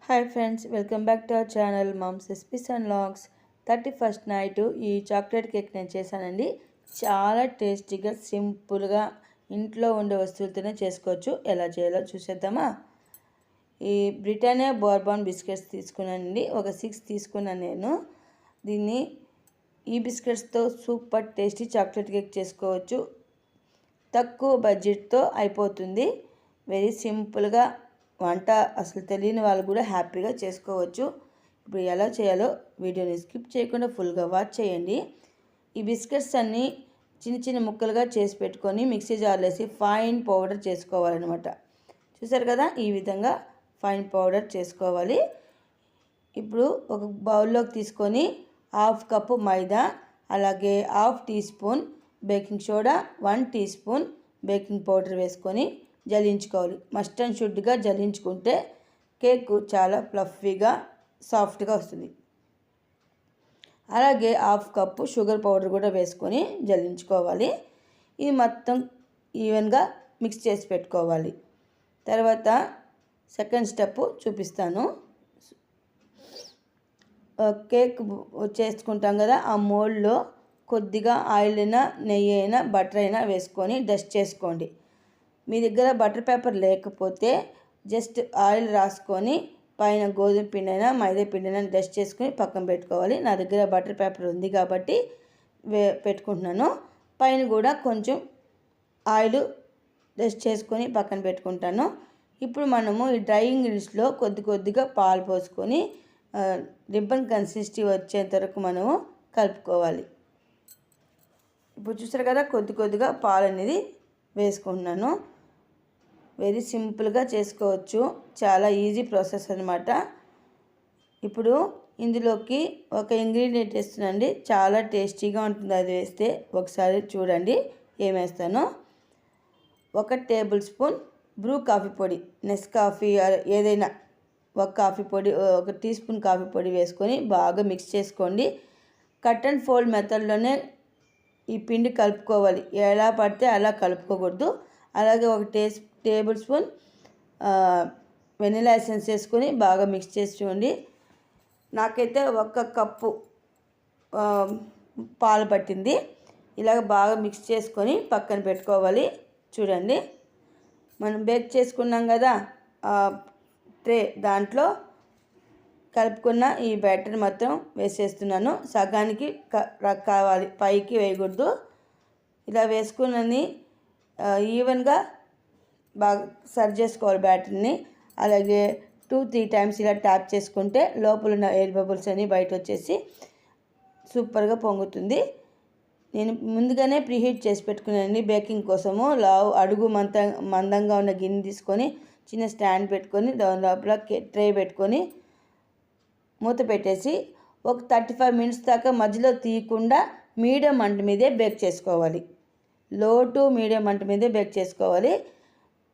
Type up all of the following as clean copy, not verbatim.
Hi friends, welcome back to our channel mom's recipes and logs. 31st night ఈ chocolate cake నేను చేశానండి. చాలా టేస్టీగా సింపుల్గా ఇంట్లో ఉండే వస్తువులతోనే చేసుకోవచ్చు. ఎలా చేయాలో చూసేద్దామా. ఈ బ్రిటానియా బోర్బాన్ బిస్కెట్స్ తీసుకున్నానండి. ఒక 6 తీసుకున్నాను నేను. ఈ బిస్కెట్స్తో సూపర్ టేస్టీ చాక్లెట్ కేక్ చేసుకోవచ్చు. తక్కువ బడ్జెట్తో అయిపోతుంది. వెరీ సింపుల్గా వంట అసలు తెలియని వాళ్ళు కూడా హ్యాపీగా చేసుకోవచ్చు. ఇప్పుడు ఎలా చేయాలో వీడియోని స్కిప్ చేయకుండా ఫుల్గా వాచ్ చేయండి. ఈ బిస్కెట్స్ అన్నీ చిన్న చిన్న ముక్కలుగా చేసి పెట్టుకొని మిక్సీ జార్లో వేసి ఫైన్ పౌడర్ చేసుకోవాలన్నమాట. చూసారు కదా, ఈ విధంగా ఫైన్ పౌడర్ చేసుకోవాలి. ఇప్పుడు ఒక బౌల్లోకి తీసుకొని 1/2 కప్పు మైదా, అలాగే 1/2 teaspoon baking soda, 1 teaspoon baking powder వేసుకొని జల్లించుకోవాలి. మస్ట్ అండ్ షుడ్గా జల్లించుకుంటే కేక్ చాలా ఫ్లఫీగా సాఫ్ట్గా వస్తుంది. అలాగే 1/2 కప్పు షుగర్ పౌడర్ కూడా వేసుకొని జల్లించుకోవాలి. ఇది మొత్తం ఈవెన్గా మిక్స్ చేసి పెట్టుకోవాలి. తర్వాత సెకండ్ స్టెప్ చూపిస్తాను. కేక్ చేసుకుంటాం కదా, ఆ మోల్డ్లో కొద్దిగా ఆయిల్ అయినా నెయ్యి అయినా బటర్ అయినా వేసుకొని డస్ట్ చేసుకోండి. మీ దగ్గర బటర్ పేపర్ లేకపోతే జస్ట్ ఆయిల్ రాసుకొని పైన గోధుమ పిండి అయినా మైదా పిండి అయినా డస్ట్ చేసుకొని పక్కన పెట్టుకోవాలి. నా దగ్గర బటర్ పేపర్ ఉంది కాబట్టి పెట్టుకుంటున్నాను. పైన కూడా కొంచెం ఆయిల్ డస్ట్ చేసుకొని పక్కన పెట్టుకుంటాను. ఇప్పుడు మనము ఈ డ్రై ఇంగ్రీడియంట్స్లో కొద్దిగా పాలు పోసుకొని రిబ్బన్ కన్సిస్టెన్సీ వచ్చేంత వరకు మనము కలుపుకోవాలి. ఇప్పుడు చూసారు కదా, కొద్దిగా పాలు అనేది వేసుకుంటున్నాను. వెరీ సింపుల్గా చేసుకోవచ్చు, చాలా ఈజీ ప్రాసెస్ అనమాట. ఇప్పుడు ఇందులోకి ఒక ఇంగ్రీడియంట్ వేస్తున్నాండి, చాలా టేస్టీగా ఉంటుంది. అది వేస్తే ఒకసారి చూడండి ఏమేస్తానో. 1 టేబుల్ స్పూన్ బ్రూ కాఫీ పొడి, నెస్కాఫీ ఏదైనా ఒక కాఫీ పొడి, 1 టీ స్పూన్ కాఫీ పొడి వేసుకొని బాగా మిక్స్ చేసుకోండి. కట్ అండ్ ఫోల్డ్ మెథడ్లోనే ఈ పిండి కలుపుకోవాలి. ఎలా పడితే అలా కలుపుకోకూడదు. అలాగే 1 టేబుల్ స్పూన్ వెనిలా ఎసెన్స్ వేసుకొని బాగా మిక్స్ చేసి చూడండి. నాకైతే 1 కప్పు పాలు పట్టింది. ఇలాగ బాగా మిక్స్ చేసుకొని పక్కన పెట్టుకోవాలి. చూడండి, మనం బేక్ చేసుకున్నాం కదా ట్రే, దాంట్లో కలుపుకున్న ఈ బ్యాటర్ మొత్తం వేసేస్తున్నాను. సగానికి కావాలి, పైకి వేయకూడదు. ఇలా వేసుకున్నది ఈవెన్గా బాగా సర్వ్ చేసుకోవాలి బ్యాటర్ని. అలాగే 2-3 టైమ్స్ ఇలా ట్యాప్ చేసుకుంటే లోపల ఉన్న ఎయిర్ బబుల్స్ అన్నీ బయట వచ్చేసి సూపర్గా పొంగుతుంది. నేను ముందుగానే ప్రీహీట్ చేసి పెట్టుకున్నానండి బేకింగ్ కోసము. అడుగు మందంగా ఉన్న గిన్నె తీసుకొని చిన్న స్టాండ్ పెట్టుకొని దాని లోపల ట్రే పెట్టుకొని మూత పెట్టేసి ఒక 35 మినిట్స్ దాకా మధ్యలో తీయకుండా మీడియం మంట మీదే బేక్ చేసుకోవాలి. లో టు మీడియం మంట మీదే బేక్ చేసుకోవాలి.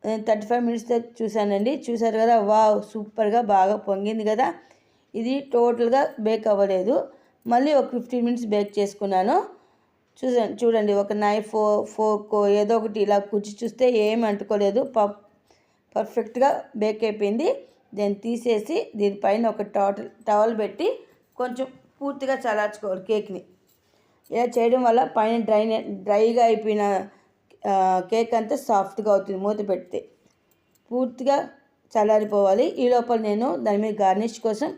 35 మినిట్స్ చూశానండి. చూసారు కదా, వావ్ సూపర్గా బాగా పొంగింది కదా. ఇది టోటల్గా బేక్ అవ్వలేదు. మళ్ళీ ఒక 15 మినిట్స్ బేక్ చేసుకున్నాను. చూడండి, ఒక నైఫ్ ఫోర్క్ ఏదో ఒకటి ఇలా కుచ్చి చూస్తే ఏమి అంటుకోలేదు. పర్ఫెక్ట్గా బేక్ అయిపోయింది. దీన్ని తీసేసి దీనిపైన ఒక టవల్ పెట్టి కొంచెం పూర్తిగా చల్లార్చుకోవాలి కేక్ని. ఇలా చేయడం వల్ల పైన డ్రైగా అయిపోయిన కేక్ అంతా సాఫ్ట్గా అవుతుంది. మూత పెడితే పూర్తిగా చల్లారిపోవాలి. ఈ లోపల నేను దాని మీద గార్నిష్ కోసం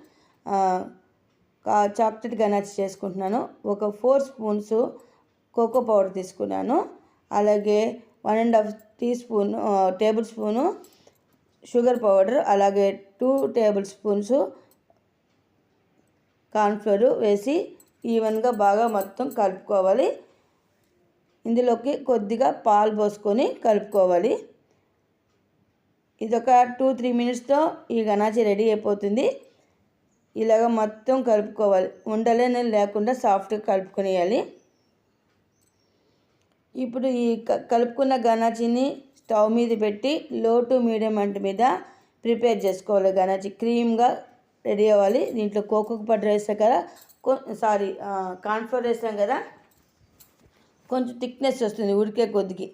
చాక్లెట్ గనాచ్ చేసుకుంటున్నాను. ఒక 4 స్పూన్స్ కోకో పౌడర్ తీసుకున్నాను. అలాగే 1.5 టేబుల్ స్పూను షుగర్ పౌడర్, అలాగే 2 టేబుల్ స్పూన్స్ కార్న్ఫ్లోర్ వేసి ఈవెన్గా బాగా మొత్తం కలుపుకోవాలి. ఇందులోకి కొద్దిగా పాలు పోసుకొని కలుపుకోవాలి. ఇదొక 2-3 మినిట్స్తో ఈ గనాచి రెడీ అయిపోతుంది. ఇలాగ మొత్తం కలుపుకోవాలి, ఉండలేని లేకుండా సాఫ్ట్గా కలుపుకొనేయాలి. ఇప్పుడు ఈ కలుపుకున్న గనాచిని స్టవ్ మీద పెట్టి లో టు మీడియం మంట మీద ప్రిపేర్ చేసుకోవాలి. గనాచి క్రీమ్గా రెడీ అవ్వాలి. దీంట్లో కోకో పౌడర్ వేసాం కదా, కార్న్ఫ్లోర్ వేసాం కదా, కొంచెం థిక్నెస్ వస్తుంది ఉడికే కొద్దికి.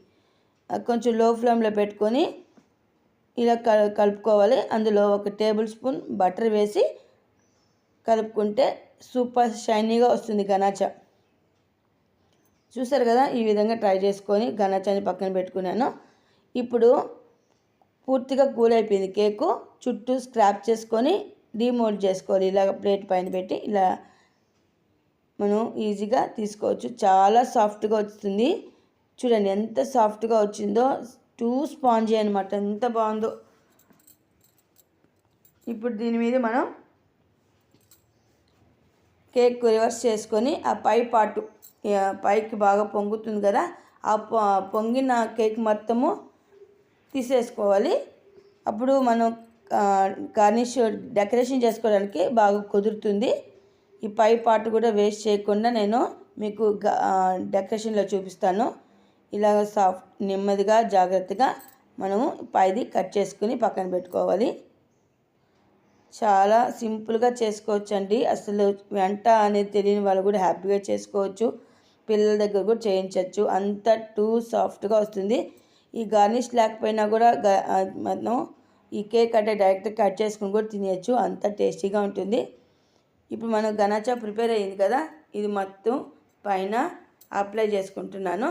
కొంచెం లో ఫ్లేమ్లో పెట్టుకొని ఇలా కలుపుకోవాలి. అందులో 1 టేబుల్ స్పూన్ బటర్ వేసి కలుపుకుంటే సూపర్ షైనీగా వస్తుంది గనాచా. చూసారు కదా, ఈ విధంగా ట్రై చేసుకొని గనాచాని పక్కన పెట్టుకున్నాను. ఇప్పుడు పూర్తిగా కూల్ అయిపోయింది కేకు. చుట్టూ స్క్రాప్ చేసుకొని డీమోల్డ్ చేసుకోవాలి. ఇలాగ ప్లేట్ పైన పెట్టి ఇలా మనం ఈజీగా తీసుకోవచ్చు. చాలా సాఫ్ట్గా వస్తుంది. చూడండి ఎంత సాఫ్ట్గా వచ్చిందో, టూ స్పాంజీ అనమాట, ఎంత బాగుందో. ఇప్పుడు దీని మీద మనం కేక్ రివర్స్ చేసుకొని ఆ పై పార్టు పైకి బాగా పొంగుతుంది కదా, ఆ పొంగిన కేక్ మొత్తము తీసేసుకోవాలి. అప్పుడు మనం గార్నిష్ డెకరేషన్ చేసుకోవడానికి బాగా కుదురుతుంది. ఈ పై పార్ట్ కూడా వేస్ట్ చేయకుండా నేను మీకు డెకరేషన్లో చూపిస్తాను. ఇలాగ సాఫ్ట్ నెమ్మదిగా జాగ్రత్తగా మనము పైది కట్ చేసుకుని పక్కన పెట్టుకోవాలి. చాలా సింపుల్గా చేసుకోవచ్చండి. అసలు వంట అనేది తెలియని వాళ్ళు కూడా హ్యాపీగా చేసుకోవచ్చు. పిల్లల దగ్గర కూడా చేయించవచ్చు. అంత టూ సాఫ్ట్గా వస్తుంది. ఈ గార్నిష్ లేకపోయినా కూడా మనం ఈ కేక్ అంటే డైరెక్ట్ కట్ చేసుకుని కూడా తినేయచ్చు. అంత టేస్టీగా ఉంటుంది. ఇప్పుడు మనం గనాచా ప్రిపేర్ అయ్యింది కదా, ఇది మొత్తం పైన అప్లై చేసుకుంటున్నాను.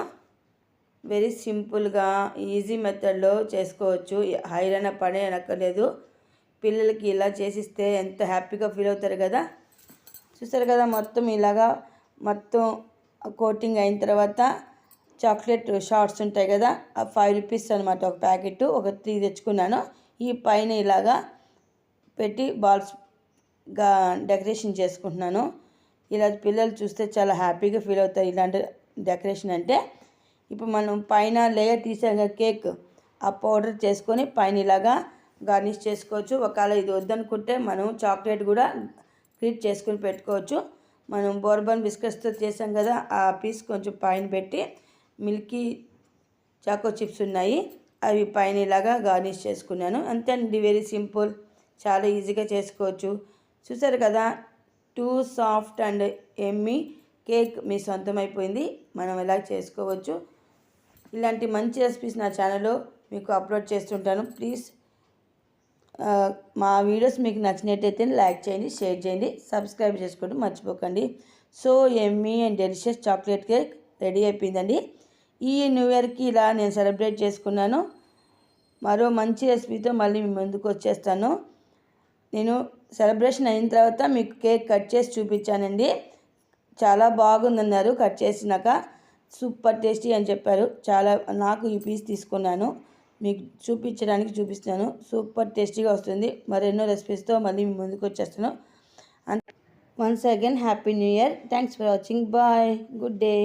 వెరీ సింపుల్గా ఈజీ మెథడ్లో చేసుకోవచ్చు. ఐరన్ పడే అనక్కర్లేదు. పిల్లలకి ఇలా చేసిస్తే ఎంత హ్యాపీగా ఫీల్ అవుతారు కదా. చూస్తారు కదా, మొత్తం ఇలాగా మొత్తం కోటింగ్ అయిన తర్వాత చాక్లెట్ షార్ట్స్ ఉంటాయి కదా, 5 రూపీస్ అనమాట ఒక ప్యాకెట్, ఒక 3 తెచ్చుకున్నాను. ఈ పైన ఇలాగా పెట్టి బాల్స్గా డెకరేషన్ చేసుకుంటున్నాను. ఇలా పిల్లలు చూస్తే చాలా హ్యాపీగా ఫీల్ అవుతారు ఇలాంటి డెకరేషన్ అంటే. ఇప్పుడు మనం పైన లేయర్ తీసాక కేక్ ఆ పౌడర్ చేసుకొని పైన ఇలాగా గార్నిష్ చేసుకోవచ్చు. ఒకవేళ ఇది వద్దనుకుంటే మనం చాక్లెట్ కూడా క్రీట్ చేసుకుని పెట్టుకోవచ్చు. మనం బోర్బన్ బిస్కెట్స్తో చేసాం కదా, ఆ పీస్ కొంచెం పైన పెట్టి మిల్కీ చాకో చిప్స్ ఉన్నాయి, అవి పైన ఇలాగా గార్నిష్ చేసుకున్నాను. అంతే అండి, వెరీ సింపుల్, చాలా ఈజీగా చేసుకోవచ్చు. చూసారు కదా, too soft and yummy cake మీ సొంతం అయిపోయింది. మనం ఎలా చేసుకోవచ్చు. ఇలాంటి మంచి రెసిపీస్ నా ఛానల్లో మీకు అప్లోడ్ చేస్తుంటాను. ప్లీజ్ మా వీడియోస్ మీకు నచ్చినట్టయితే లైక్ చేయండి, షేర్ చేయండి, సబ్స్క్రైబ్ చేసుకోవడం మర్చిపోకండి. So Emmy and delicious chocolate cake ready అయిపోయిందండి. ఈ న్యూ ఇయర్కి ఇలా నేను సెలబ్రేట్ చేసుకున్నాను. మరో మంచి రెసిపీతో మళ్ళీ మీ ముందుకు వచ్చేస్తాను. నేను సెలబ్రేషన్ అయిన తర్వాత మీకు కేక్ కట్ చేసి చూపించానండి. చాలా బాగుందన్నారు కట్ చేసినాక. సూపర్ టేస్టీ అని చెప్పారు. చాలా నాకు ఈ పీస్ తీసుకున్నాను, మీకు చూపించడానికి చూపిస్తాను. సూపర్ టేస్టీగా వస్తుంది. మరెన్నో రెసిపీస్తో మళ్ళీ మీ ముందుకు వచ్చేస్తాను. Once again happy new year. Thanks for watching. Bye. Good day.